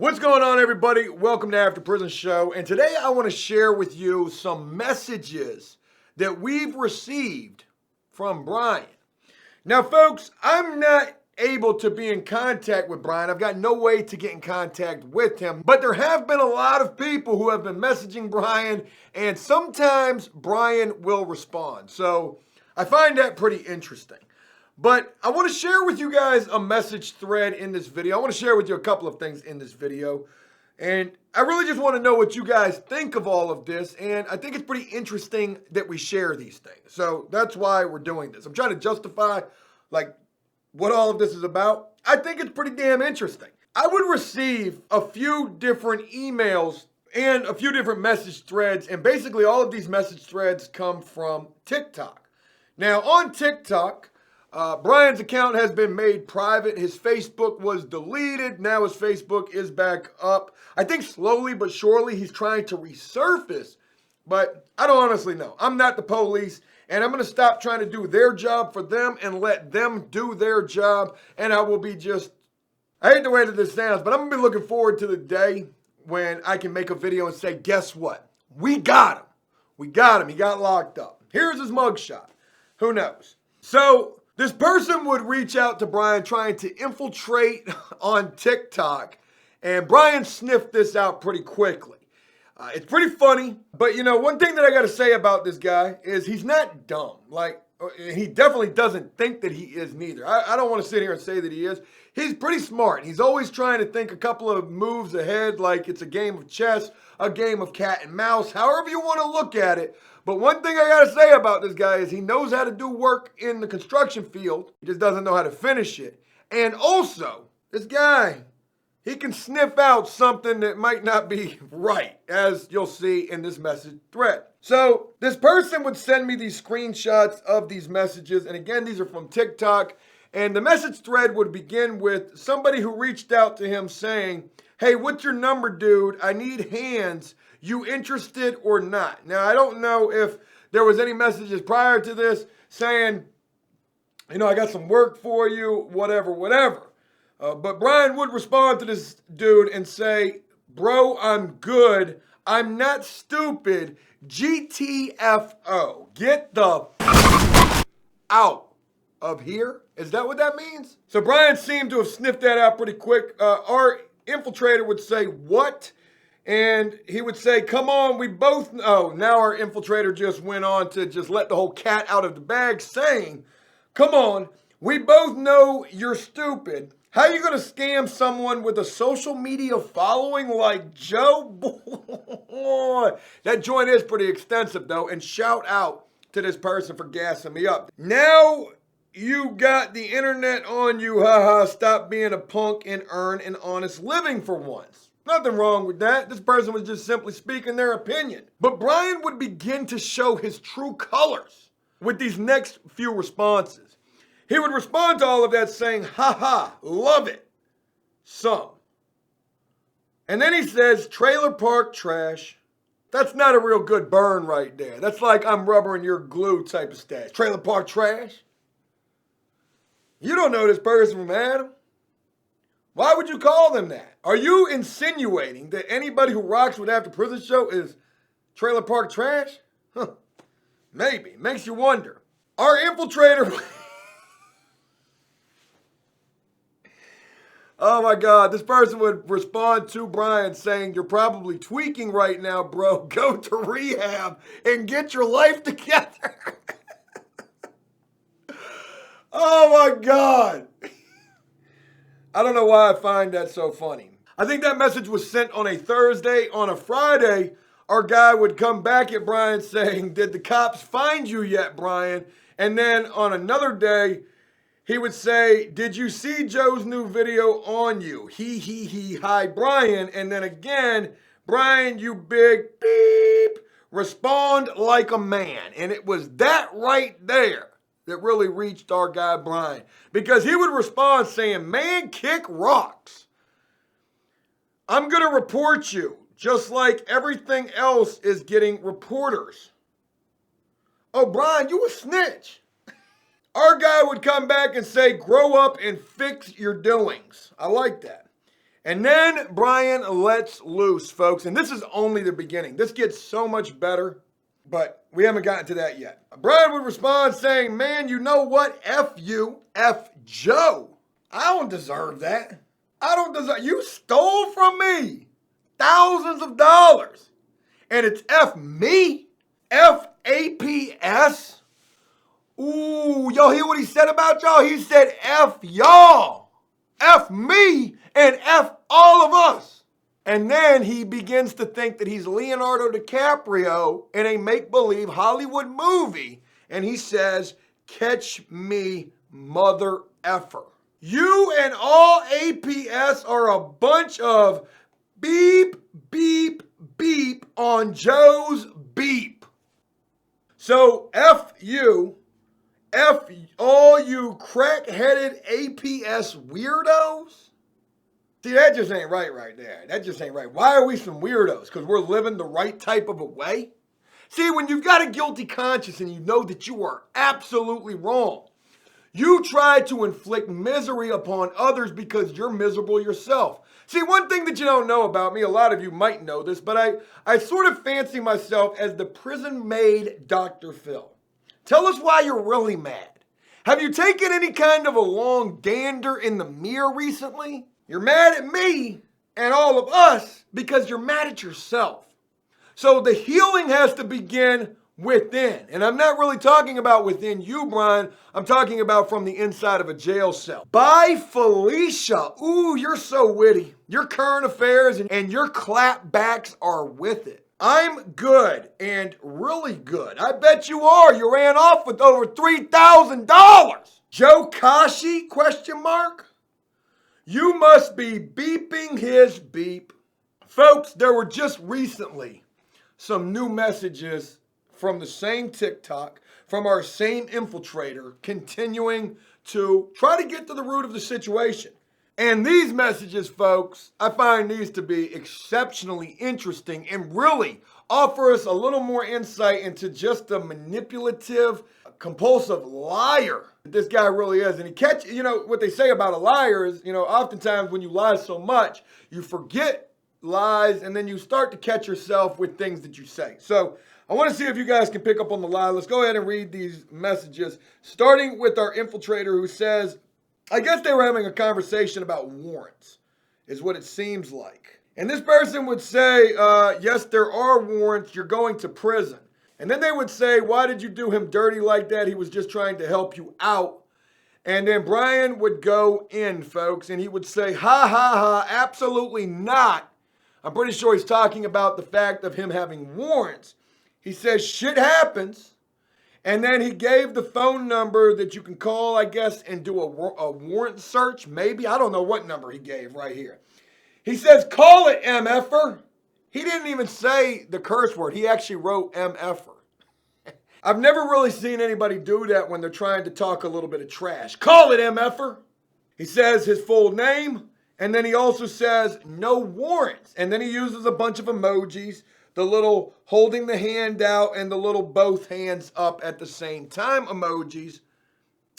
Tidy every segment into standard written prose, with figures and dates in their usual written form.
What's going on, everybody? Welcome to After Prison Show. And today I want to share with you some messages that we've received from Bryan. Now, folks, I'm not able to be in contact with Bryan. I've got no way to get in contact with him. But there have been a lot of people who have been messaging Bryan, and sometimes Bryan will respond. So I find that pretty interesting. But I want to share with you guys a message thread in this video. I want to share with you a couple of things in this video. And I really just want to know what you guys think of all of this. And I think it's pretty interesting that we share these things. So that's why we're doing this. I'm trying to justify what all of this is about. I think it's pretty damn interesting. I would receive a few different emails and a few different message threads. And basically all of these message threads come from TikTok. Now on TikTok, Bryan's account has been made private. His Facebook was deleted. Now his Facebook is back up. I think slowly but surely he's trying to resurface, but I don't honestly know. I'm not the police, and I'm going to stop trying to do their job for them and let them do their job, and I will be I hate the way that this sounds, but I'm going to be looking forward to the day when I can make a video and say, guess what? We got him. We got him. He got locked up. Here's his mugshot. Who knows? So this person would reach out to Bryan trying to infiltrate on TikTok, and Bryan sniffed this out pretty quickly. It's pretty funny, but one thing that I got to say about this guy is he's not dumb. He definitely doesn't think that he is neither. I don't want to sit here and say that he is. He's pretty smart. He's always trying to think a couple of moves ahead, like it's a game of chess, a game of cat and mouse, however you want to look at it. But one thing I got to say about this guy is he knows how to do work in the construction field. He just doesn't know how to finish it. And also, this guy, he can sniff out something that might not be right, as you'll see in this message thread. So this person would send me these screenshots of these messages. And again, these are from TikTok. And the message thread would begin with somebody who reached out to him saying, "Hey, what's your number, dude? I need hands. You interested or not?" Now, I don't know if there was any messages prior to this saying, I got some work for you, whatever. But Bryan would respond to this dude and say, "Bro, I'm good. I'm not stupid. GTFO. Get the out of here." Is that what that means? So Bryan seemed to have sniffed that out pretty quick. Our infiltrator would say, "What?" And he would say, "Come on, we both know." Now our infiltrator just went on to just let the whole cat out of the bag, saying, "Come on, we both know you're stupid. How you going to scam someone with a social media following like Joe?" Boy, that joint is pretty extensive, though. And shout out to this person for gassing me up. "Now you got the internet on you, haha. Stop being a punk and earn an honest living for once." Nothing wrong with that. This person was just simply speaking their opinion. But Bryan would begin to show his true colors with these next few responses. He would respond to all of that saying, "Haha, love it. Some." And then he says, "Trailer park trash." That's not a real good burn right there. That's like I'm rubber and you're glue type of stash. Trailer park trash? You don't know this person from Adam. Why would you call them that? Are you insinuating that anybody who rocks with After Prison Show is trailer park trash? Huh. Maybe. Makes you wonder. Our infiltrator... Oh my God, this person would respond to Bryan saying, "You're probably tweaking right now, bro. Go to rehab and get your life together." Oh my God. I don't know why I find that so funny. I think that message was sent on a Thursday. On a Friday, our guy would come back at Bryan saying, "Did the cops find you yet, Bryan?" And then on another day, he would say, "Did you see Joe's new video on you? He, hi, Bryan." And then again, "Bryan, you big beep, respond like a man." And it was that right there that really reached our guy Bryan, because he would respond saying, "Man, kick rocks. I'm going to report you, just like everything else is getting reporters." Oh, Bryan, you a snitch. Our guy would come back and say, "Grow up and fix your doings." I like that. And then Bryan lets loose, folks. And this is only the beginning. This gets so much better, but we haven't gotten to that yet. Bryan would respond saying, man, you know what? F you, F Joe. I don't deserve that. I don't deserve, you stole from me thousands of dollars. And it's F me, F APS. Ooh, y'all hear what he said about y'all? He said F y'all, F me, and F all of us. And then he begins to think that he's Leonardo DiCaprio in a make-believe Hollywood movie. And he says, catch me, mother effer. You and all APS are a bunch of beep, beep, beep on Joe's beep. So F you, F all you crack-headed APS weirdos. See, that just ain't right there. That just ain't right. Why are we some weirdos? Because we're living the right type of a way? See, when you've got a guilty conscience and you know that you are absolutely wrong, you try to inflict misery upon others because you're miserable yourself. See, one thing that you don't know about me, a lot of you might know this, but I sort of fancy myself as the prison-made Dr. Phil. Tell us why you're really mad. Have you taken any kind of a long dander in the mirror recently? You're mad at me and all of us because you're mad at yourself. So the healing has to begin within. And I'm not really talking about within you, Bryan. I'm talking about from the inside of a jail cell. Bye, Felicia. Ooh, you're so witty. Your current affairs and your clapbacks are with it. I'm good and really good. I bet you are. You ran off with over $3,000. Joe Kashi, question mark? You must be beeping his beep. Folks, there were just recently some new messages from the same TikTok, from our same infiltrator, continuing to try to get to the root of the situation. And these messages, folks, I find these to be exceptionally interesting and really offer us a little more insight into just the manipulative, compulsive liar that this guy really is. And what they say about a liar is, oftentimes when you lie so much, you forget lies and then you start to catch yourself with things that you say. So I want to see if you guys can pick up on the lie. Let's go ahead and read these messages, starting with our infiltrator who says, I guess they were having a conversation about warrants, is what it seems like. And this person would say, yes, there are warrants. You're going to prison. And then they would say, why did you do him dirty like that? He was just trying to help you out. And then Bryan would go in, folks, and he would say, ha, ha, ha, absolutely not. I'm pretty sure he's talking about the fact of him having warrants. He says, shit happens. And then he gave the phone number that you can call, I guess, and do a warrant search. Maybe. I don't know what number he gave right here. He says, call it, MFer. He didn't even say the curse word. He actually wrote MFer. I've never really seen anybody do that when they're trying to talk a little bit of trash. Call it, MFer. He says his full name. And then he also says no warrants. And then he uses a bunch of emojis. The little holding the hand out and the little both hands up at the same time emojis.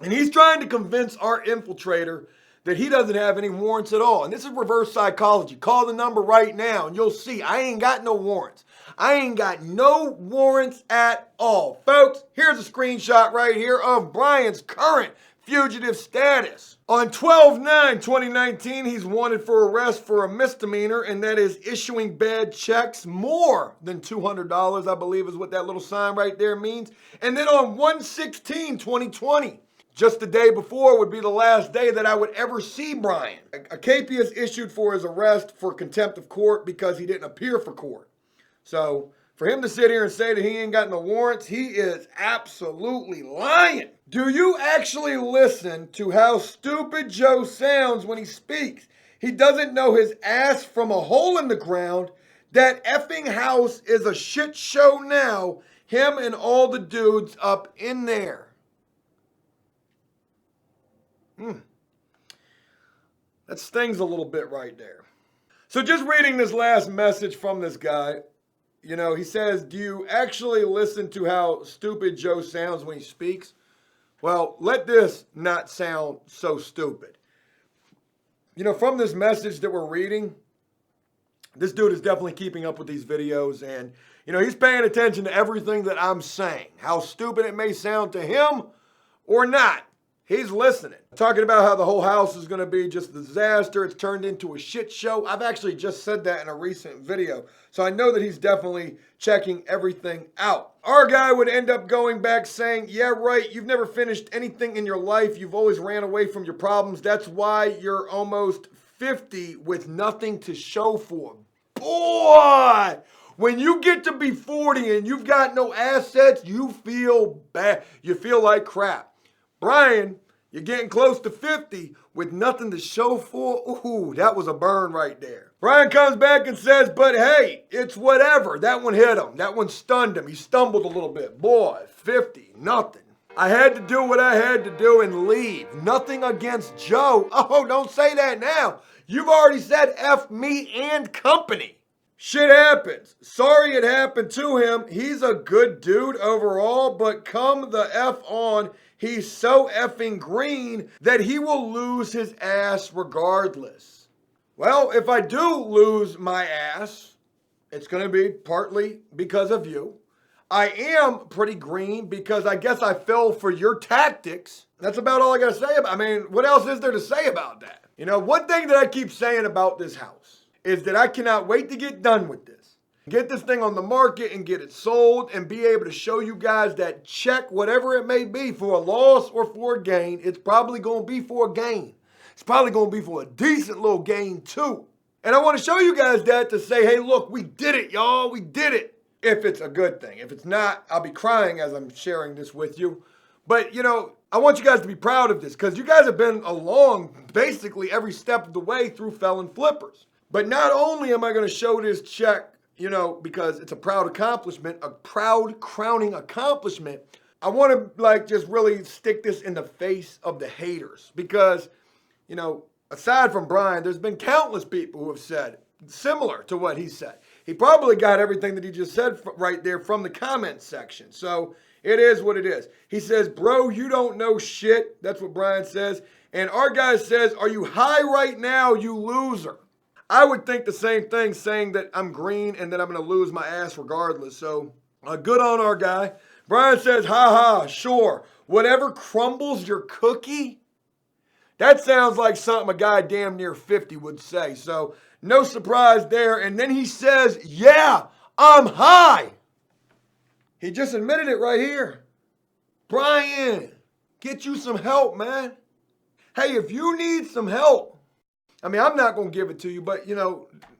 And he's trying to convince our infiltrator that he doesn't have any warrants at all. And this is reverse psychology. Call the number right now and you'll see I ain't got no warrants. I ain't got no warrants at all. Folks, here's a screenshot right here of Bryan's current fugitive status. On 12/9/2019, he's wanted for arrest for a misdemeanor, and that is issuing bad checks more than $200, I believe is what that little sign right there means. And then on 1/16/2020, just the day before would be the last day that I would ever see Bryan. A KP is issued for his arrest for contempt of court because he didn't appear for court. So for him to sit here and say that he ain't got no warrants, he is absolutely lying. Do you actually listen to how stupid Joe sounds when he speaks? He doesn't know his ass from a hole in the ground. That effing house is a shit show now. Him and all the dudes up in there. That stings a little bit right there. So just reading this last message from this guy, he says, do you actually listen to how stupid Joe sounds when he speaks? Well, let this not sound so stupid. from this message that we're reading, this dude is definitely keeping up with these videos, and, he's paying attention to everything that I'm saying. How stupid it may sound to him or not, he's listening. Talking about how the whole house is going to be just a disaster. It's turned into a shit show. I've actually just said that in a recent video. So I know that he's definitely checking everything out. Our guy would end up going back saying, yeah, right, you've never finished anything in your life. You've always ran away from your problems. That's why you're almost 50 with nothing to show for. Boy, when you get to be 40 and you've got no assets, you feel bad. You feel like crap. Bryan, you're getting close to 50 with nothing to show for. Ooh, that was a burn right there. Bryan comes back and says, but hey, it's whatever. That one hit him. That one stunned him. He stumbled a little bit. Boy, 50, nothing. I had to do what I had to do and leave. Nothing against Joe. Oh, don't say that now. You've already said F me and company. Shit happens. Sorry it happened to him. He's a good dude overall, but come the F on, he's so effing green that he will lose his ass regardless. Well, if I do lose my ass, it's going to be partly because of you. I am pretty green because I guess I fell for your tactics. That's about all I got to say about it. I mean, what else is there to say about that? One thing that I keep saying about this house is that I cannot wait to get done with this. Get this thing on the market and get it sold and be able to show you guys that check, whatever it may be, for a loss or for a gain, it's probably going to be for a gain. It's probably going to be for a decent little gain too. And I want to show you guys that to say, hey, look, we did it, y'all. We did it. If it's a good thing. If it's not, I'll be crying as I'm sharing this with you. But, I want you guys to be proud of this because you guys have been along basically every step of the way through Felon Flippers. But not only am I going to show this check, because it's a proud accomplishment, a proud crowning accomplishment, I want to just really stick this in the face of the haters because, aside from Bryan, there's been countless people who have said similar to what he said. He probably got everything that he just said right there from the comment section. So it is what it is. He says, bro, you don't know shit. That's what Bryan says. And our guy says, are you high right now, you loser? I would think the same thing, saying that I'm green and that I'm going to lose my ass regardless. So good on our guy. Bryan says, ha, sure. Whatever crumbles your cookie. That sounds like something a guy damn near 50 would say. So no surprise there. And then he says, yeah, I'm high. He just admitted it right here. Bryan, get you some help, man. Hey, if you need some help, I'm not going to give it to you, but,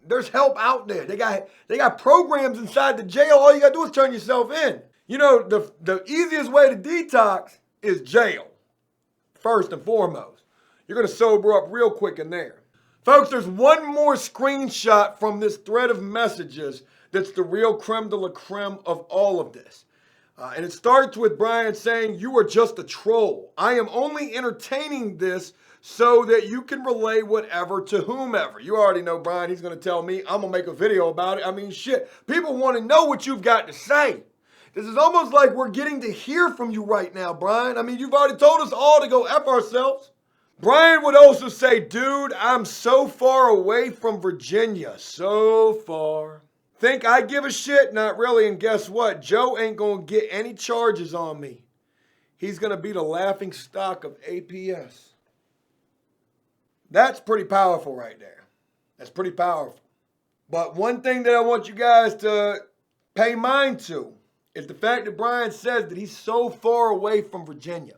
there's help out there. They got programs inside the jail. All you got to do is turn yourself in. The easiest way to detox is jail, first and foremost. You're going to sober up real quick in there. Folks, there's one more screenshot from this thread of messages that's the real creme de la creme of all of this. And it starts with Bryan saying, you are just a troll. I am only entertaining this so that you can relay whatever to whomever. You already know Bryan, he's going to tell me, I'm going to make a video about it. Shit, people want to know what you've got to say. This is almost like we're getting to hear from you right now, Bryan. You've already told us all to go F ourselves. Bryan would also say, dude, I'm so far away from Virginia. So far. Think I give a shit? Not really. And guess what? Joe ain't going to get any charges on me. He's going to be the laughing stock of APS. That's pretty powerful right there. That's pretty powerful. But one thing that I want you guys to pay mind to is the fact that Bryan says that he's so far away from Virginia.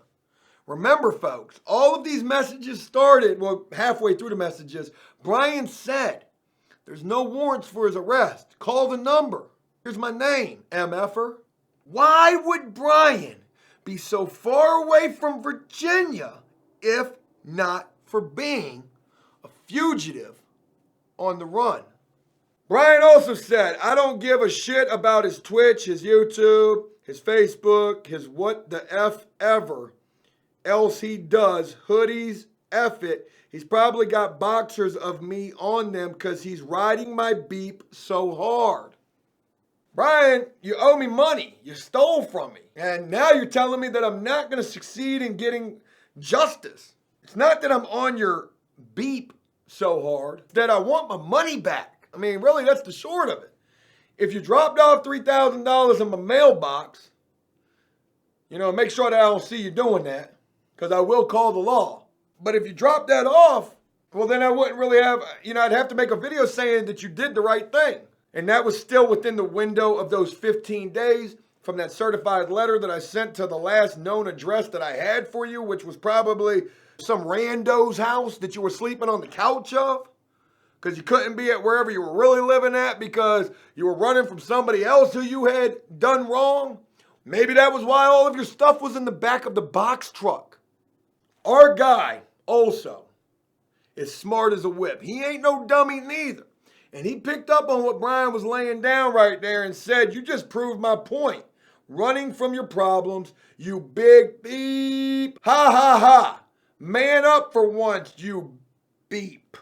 Remember, folks, all of these messages started, halfway through the messages, Bryan said, there's no warrants for his arrest. Call the number. Here's my name, MFer. Why would Bryan be so far away from Virginia if not for being a fugitive on the run? Bryan also said, I don't give a shit about his Twitch, his YouTube, his Facebook, his what the F ever else he does. Hoodies, F it. He's probably got boxers of me on them because he's riding my beep so hard. Bryan, you owe me money. You stole from me. And now you're telling me that I'm not going to succeed in getting justice. It's not that I'm on your beep so hard that I want my money back. I mean, really, that's the short of it. If you dropped off $3,000 in my mailbox, make sure that I don't see you doing that, because I will call the law. But if you drop that off, well, then I wouldn't really have, I'd have to make a video saying that you did the right thing. And that was still within the window of those 15 days from that certified letter that I sent to the last known address that I had for you, which was probably some rando's house that you were sleeping on the couch of, because you couldn't be at wherever you were really living at because you were running from somebody else who you had done wrong. Maybe that was why all of your stuff was in the back of the box truck. Our guy also is smart as a whip. He ain't no dummy neither. And he picked up on what Bryan was laying down right there and said, you just proved my point. Running from your problems, you big beep. Ha ha ha. Man up for once, you beep.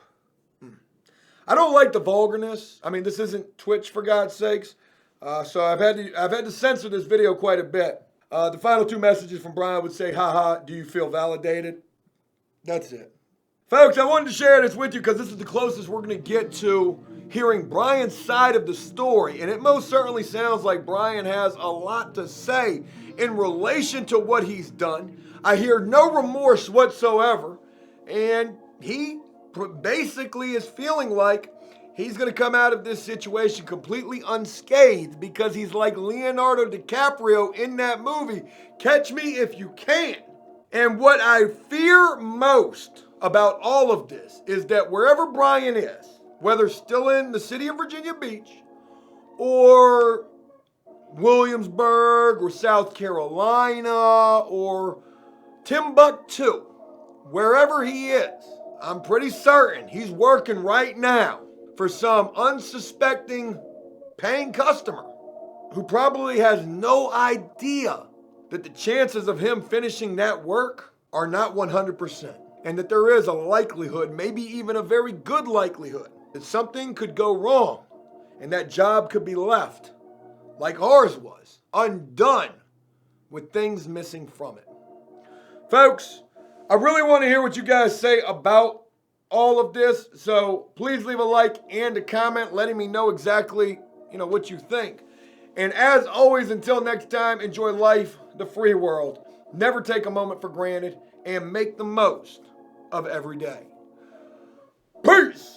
I don't like the vulgarness. I mean, this isn't Twitch, for God's sakes. So I've had to censor this video quite a bit. The final two messages from Bryan would say, haha, do you feel validated? That's it. Folks, I wanted to share this with you because this is the closest we're going to get to hearing Bryan's side of the story. And it most certainly sounds like Bryan has a lot to say in relation to what he's done. I hear no remorse whatsoever. And he basically is feeling like he's going to come out of this situation completely unscathed because he's like Leonardo DiCaprio in that movie, Catch Me If You Can. And what I fear most about all of this is that wherever Bryan is, whether still in the city of Virginia Beach or Williamsburg or South Carolina or Timbuktu, wherever he is, I'm pretty certain he's working right now for some unsuspecting paying customer who probably has no idea that the chances of him finishing that work are not 100%. And that there is a likelihood, maybe even a very good likelihood, that something could go wrong and that job could be left, like ours was, undone with things missing from it. Folks, I really want to hear what you guys say about all of this, so please leave a like and a comment letting me know exactly, what you think. And as always, until next time, enjoy life, the free world. Never take a moment for granted and make the most of every day. Peace!